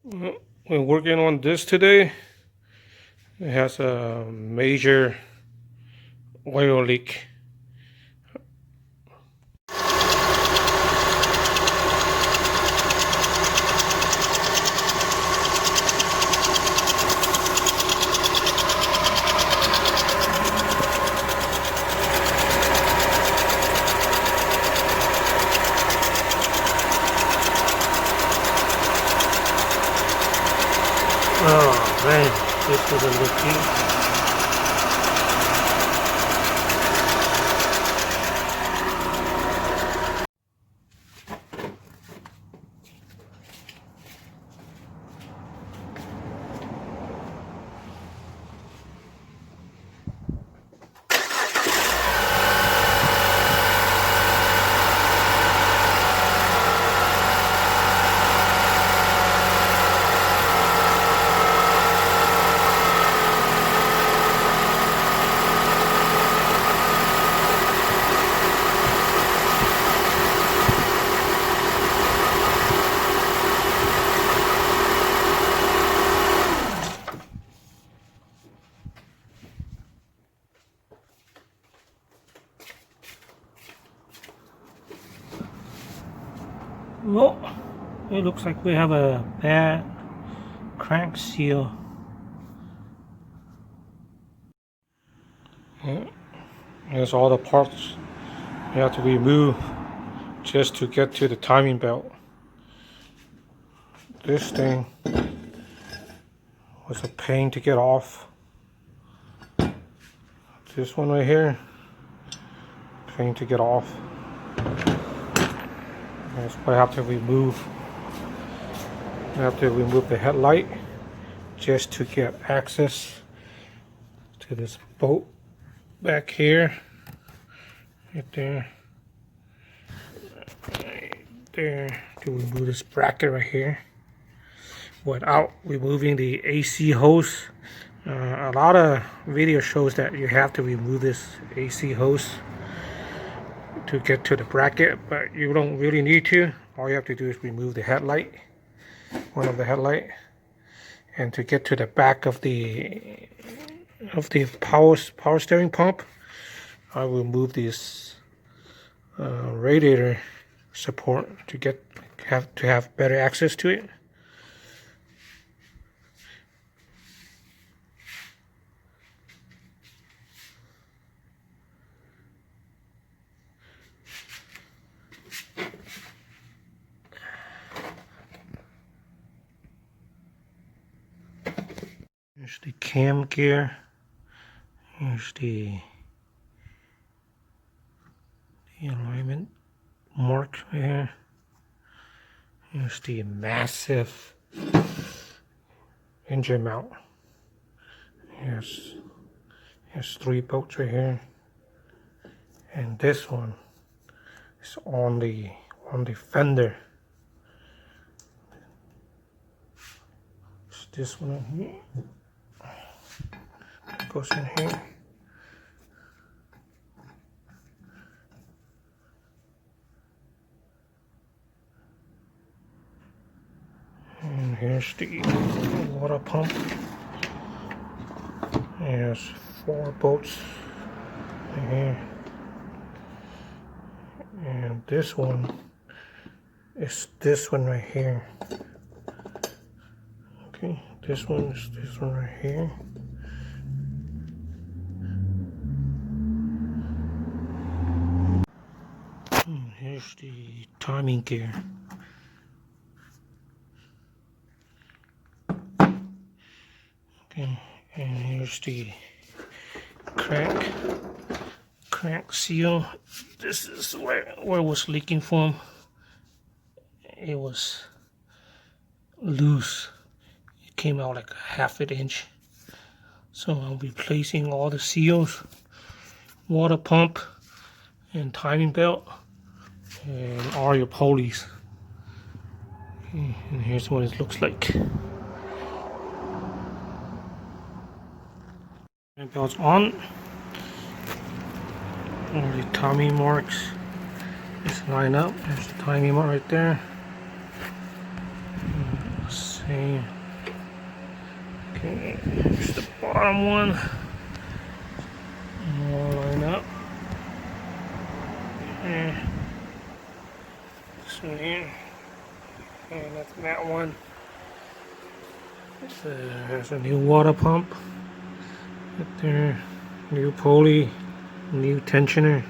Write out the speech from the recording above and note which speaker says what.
Speaker 1: Well, we're working on this today. It has a major oil leak. Oh man, this is a leaking. Well, it looks like we have a bad crank seal. Yeah. There's all the parts you have to remove just to get to the timing belt. This thing was a pain to get off. This one right here, pain to get off. That's why I have to remove. I have to remove the headlight just to get access to this bolt back here. Right there. Right there. To remove this bracket right here without removing the AC hose. A lot of video shows that you have to remove this AC hose to get to the bracket, but you don't really need to. All you have to do is remove the headlight, one of the headlight, and to get to the back of the power steering pump, I will move this radiator support to have better access to it. Here's the cam gear. Here's the alignment mark right here. Here's the massive engine mount. Here's 3 bolts right here, and this one is on the fender. It's this one right here. Goes in here. And here's the water pump. There's 4 bolts right here. And this one is this one right here. Okay, this one is this one right here. Here's the timing gear. Okay, and here's the crank seal. This is where it was leaking from. It was loose. It came out like a ½ inch. So I'll be replacing all the seals, water pump, and timing belt, and all your pulleys. Okay, and here's what it looks like. Timing belt's on. All the timing marks just line up. There's the timing mark right there. Okay. Okay, here's the bottom one. All line up. Okay. This one here. And that's that one. There's a new water pump. Right there. New pulley. New tensioner.